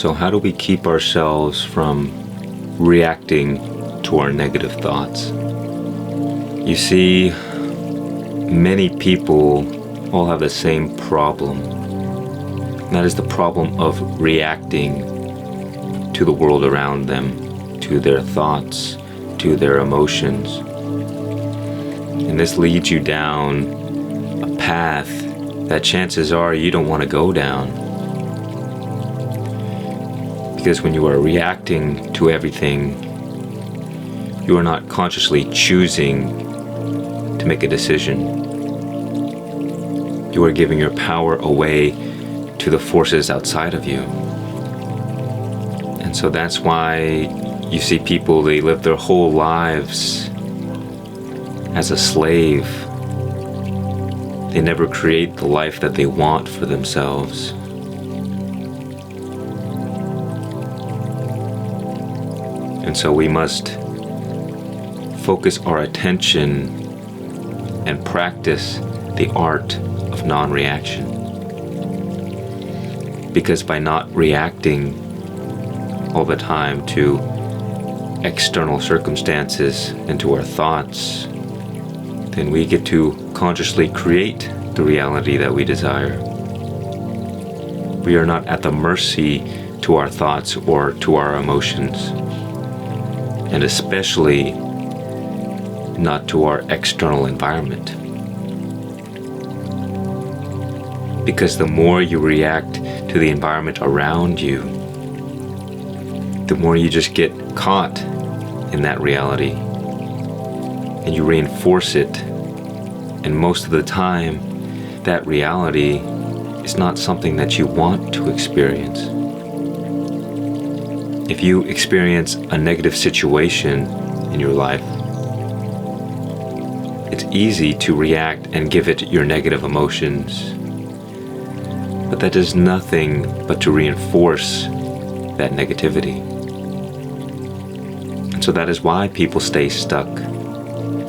So how do we keep ourselves from reacting to our negative thoughts? You see, many people all have the same problem. And that is the problem of reacting to the world around them, to their thoughts, to their emotions. And this leads you down a path that chances are you don't want to go down. Because when you are reacting to everything, you are not consciously choosing to make a decision. You are giving your power away to the forces outside of you. And so that's why you see people, they live their whole lives as a slave. They never create the life that they want for themselves. And so we must focus our attention and practice the art of non-reaction. Because by not reacting all the time to external circumstances and to our thoughts, then we get to consciously create the reality that we desire. We are not at the mercy to our thoughts or to our emotions, and especially not to our external environment. Because the more you react to the environment around you, the more you just get caught in that reality and you reinforce it. And most of the time, that reality is not something that you want to experience. If you experience a negative situation in your life, it's easy to react and give it your negative emotions. But that does nothing but to reinforce that negativity. And so that is why people stay stuck.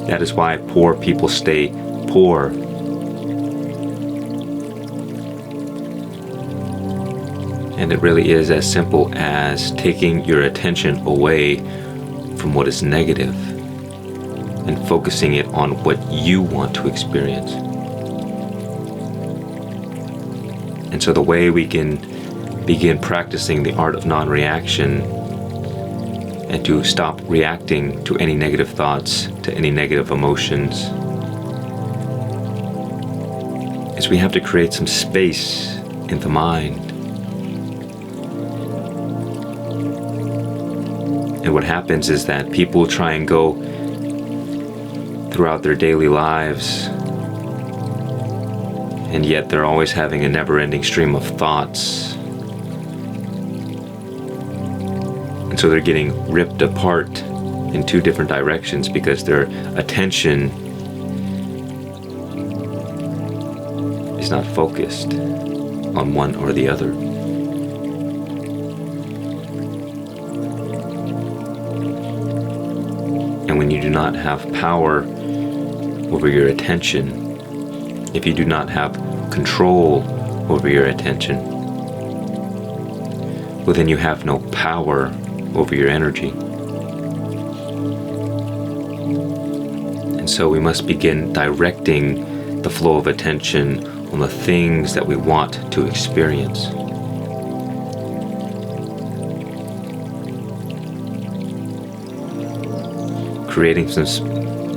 That is why poor people stay poor. And it really is as simple as taking your attention away from what is negative and focusing it on what you want to experience. And so the way we can begin practicing the art of non-reaction and to stop reacting to any negative thoughts, to any negative emotions, is we have to create some space in the mind. And what happens is that people try and go throughout their daily lives, and yet they're always having a never-ending stream of thoughts. And so they're getting ripped apart in two different directions because their attention is not focused on one or the other. And when you do not have power over your attention, if you do not have control over your attention, well, then you have no power over your energy. And so we must begin directing the flow of attention on the things that we want to experience. Creating some,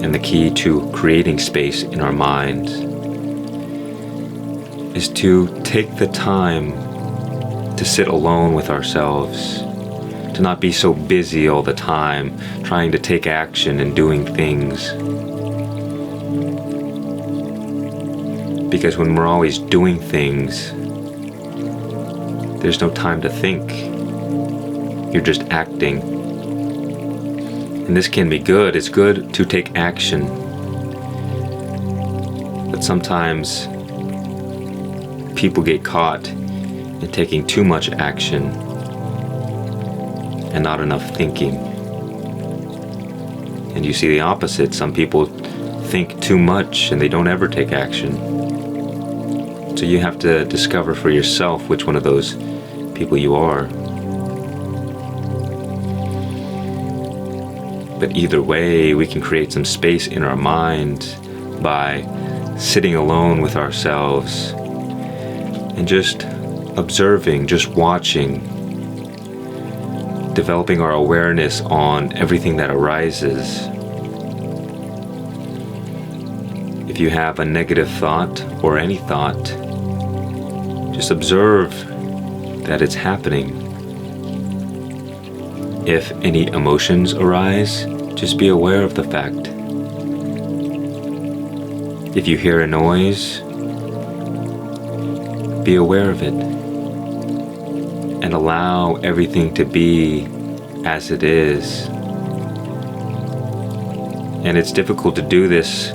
and the key to creating space in our minds is to take the time to sit alone with ourselves, to not be so busy all the time trying to take action and doing things. Because when we're always doing things, there's no time to think. You're just acting. And this can be good. It's good to take action. But sometimes people get caught in taking too much action and not enough thinking. And you see the opposite. Some people think too much and they don't ever take action. So you have to discover for yourself which one of those people you are. But either way, we can create some space in our mind by sitting alone with ourselves and just observing, just watching, developing our awareness on everything that arises. If you have a negative thought or any thought, just observe that it's happening. If any emotions arise, just be aware of the fact. If you hear a noise, be aware of it and allow everything to be as it is. And it's difficult to do this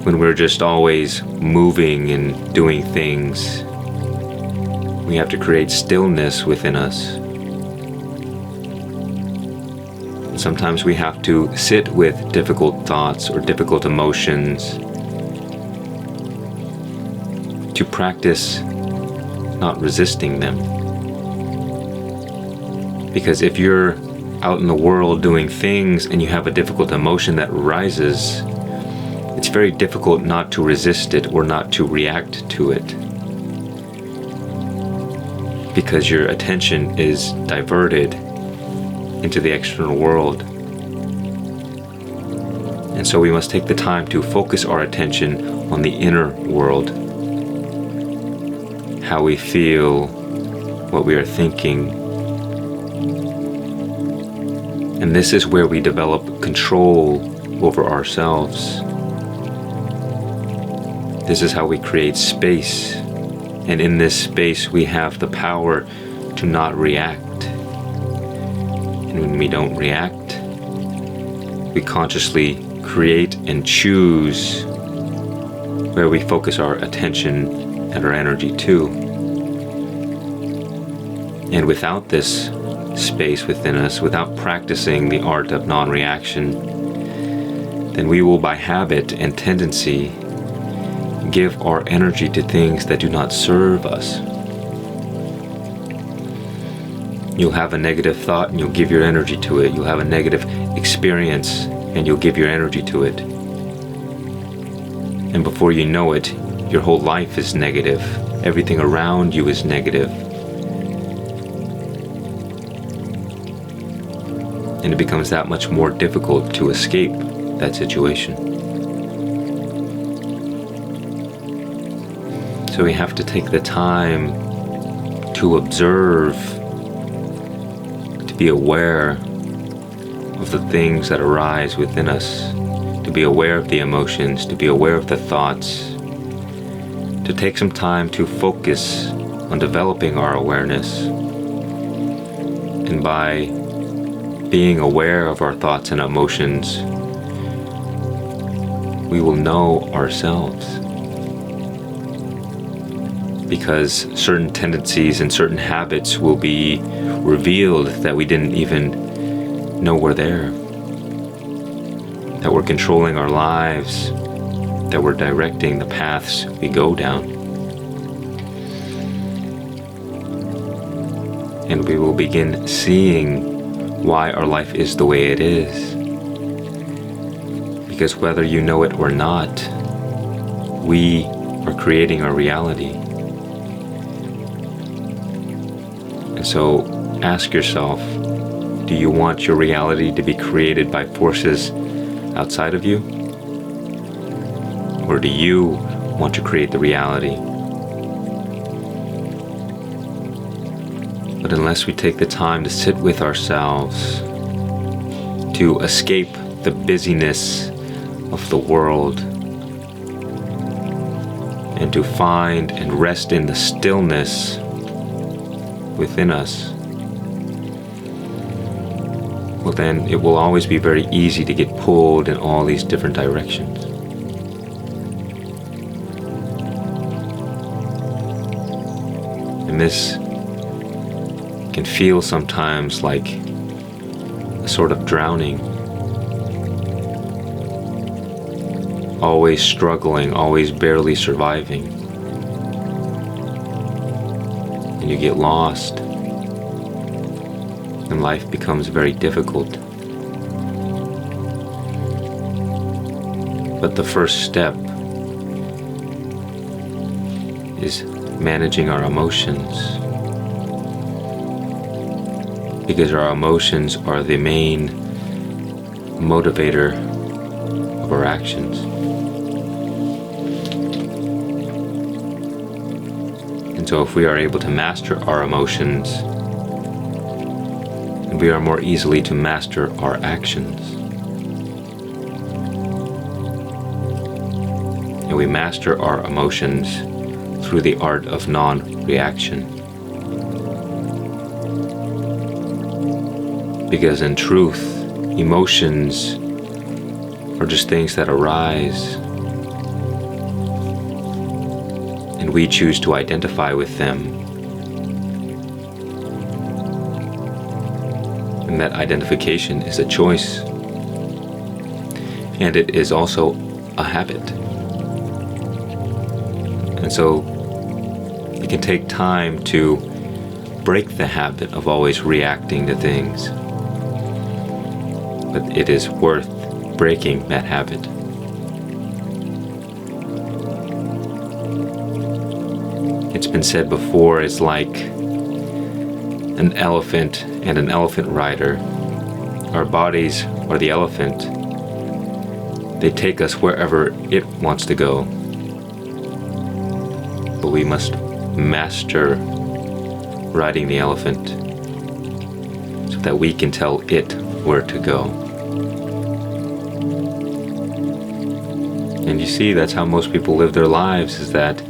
when we're just always moving and doing things. We have to create stillness within us. And sometimes we have to sit with difficult thoughts or difficult emotions to practice not resisting them. Because if you're out in the world doing things and you have a difficult emotion that arises, it's very difficult not to resist it or not to react to it, because your attention is diverted into the external world. And so we must take the time to focus our attention on the inner world, how we feel, what we are thinking. And this is where we develop control over ourselves. This is how we create space, and in this space we have the power to not react. And when we don't react, we consciously create and choose where we focus our attention and our energy to. And without this space within us, without practicing the art of non-reaction, then we will by habit and tendency give our energy to things that do not serve us. You'll have a negative thought and you'll give your energy to it. You'll have a negative experience and you'll give your energy to it. And before you know it, your whole life is negative. Everything around you is negative. And it becomes that much more difficult to escape that situation. So we have to take the time to observe, to be aware of the things that arise within us, to be aware of the emotions, to be aware of the thoughts, to take some time to focus on developing our awareness. And by being aware of our thoughts and emotions, we will know ourselves. Because certain tendencies and certain habits will be revealed that we didn't even know were there. That we're controlling our lives, that we're directing the paths we go down. And we will begin seeing why our life is the way it is. Because whether you know it or not, we are creating our reality. So ask yourself, do you want your reality to be created by forces outside of you? Or do you want to create the reality? But unless we take the time to sit with ourselves, to escape the busyness of the world, and to find and rest in the stillness within us, well then it will always be very easy to get pulled in all these different directions. And this can feel sometimes like a sort of drowning. Always struggling, always barely surviving. And you get lost, and life becomes very difficult. But the first step is managing our emotions, because our emotions are the main motivator of our actions. And so if we are able to master our emotions, then we are more easily to master our actions. And we master our emotions through the art of non-reaction. Because in truth, emotions are just things that arise, and we choose to identify with them. And that identification is a choice, and it is also a habit. And so it can take time to break the habit of always reacting to things. But it is worth breaking that habit. It's been said before, it's like an elephant and an elephant rider. Our bodies are the elephant. They take us wherever it wants to go. But we must master riding the elephant so that we can tell it where to go. And you see, that's how most people live their lives, is that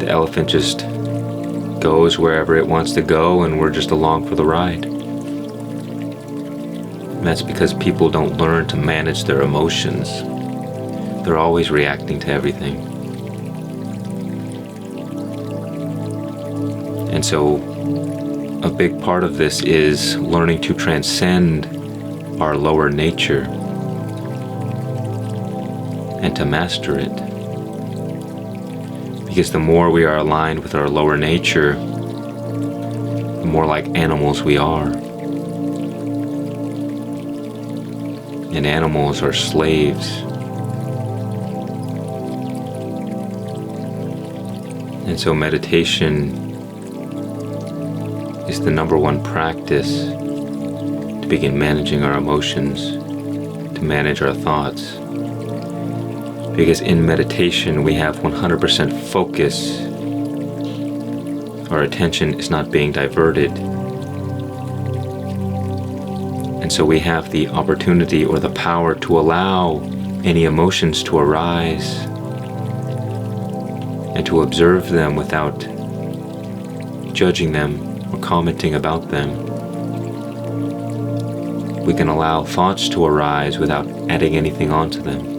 the elephant just goes wherever it wants to go and we're just along for the ride. And that's because people don't learn to manage their emotions. They're always reacting to everything. And so a big part of this is learning to transcend our lower nature and to master it. Because the more we are aligned with our lower nature, the more like animals we are. And animals are slaves. And so meditation is the number one practice to begin managing our emotions, to manage our thoughts. Because in meditation we have 100% focus. Our attention is not being diverted. And so we have the opportunity or the power to allow any emotions to arise and to observe them without judging them or commenting about them. We can allow thoughts to arise without adding anything onto them.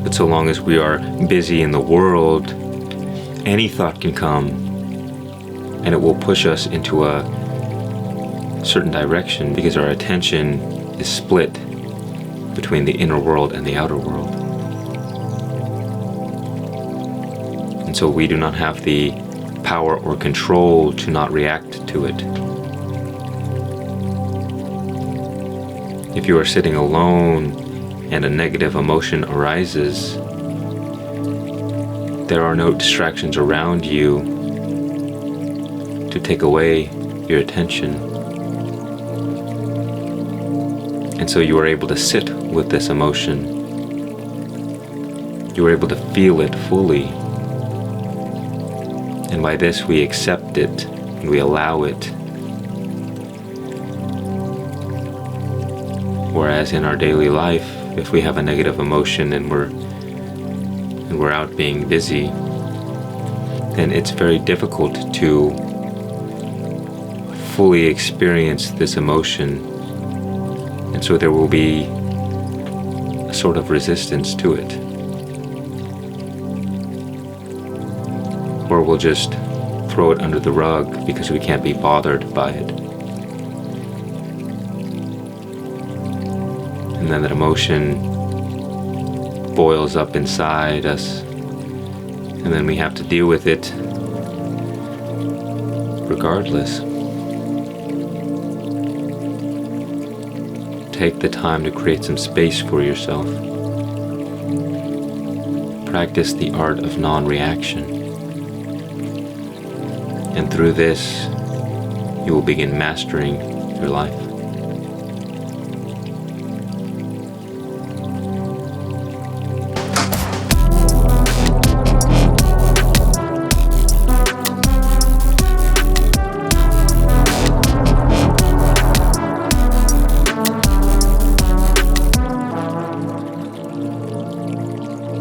But so long as we are busy in the world, any thought can come and it will push us into a certain direction because our attention is split between the inner world and the outer world. And so we do not have the power or control to not react to it. If you are sitting alone and a negative emotion arises, there are no distractions around you to take away your attention. And so you are able to sit with this emotion. You are able to feel it fully. And by this we accept it and we allow it. Whereas in our daily life, if we have a negative emotion and we're out being busy, then it's very difficult to fully experience this emotion. And so there will be a sort of resistance to it. Or we'll just throw it under the rug because we can't be bothered by it. And then that emotion boils up inside us, and then we have to deal with it regardless. take the time to create some space for yourself. Practice the art of non-reaction. And through this, you will begin mastering your life.